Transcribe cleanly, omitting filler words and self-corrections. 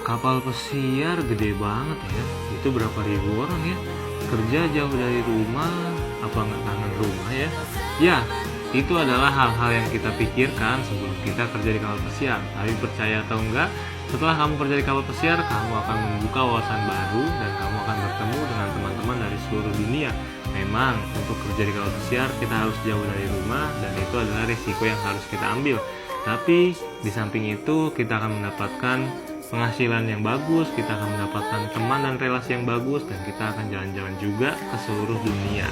Kapal pesiar gede banget ya. Itu berapa ribu orang ya? Kerja jauh dari rumah, apa nggak kangen rumah ya? Ya, itu adalah hal-hal yang kita pikirkan sebelum kita kerja di kapal pesiar. Tapi percaya atau enggak, setelah kamu kerja di kapal pesiar, kamu akan membuka wawasan baru dan kamu akan bertemu dengan teman-teman dari seluruh dunia. Memang, untuk kerja di kapal pesiar, kita harus jauh dari rumah dan itu adalah risiko yang harus kita ambil. Tapi, di samping itu, kita akan mendapatkan penghasilan yang bagus, kita akan mendapatkan teman dan relasi yang bagus, dan kita akan jalan-jalan juga ke seluruh dunia.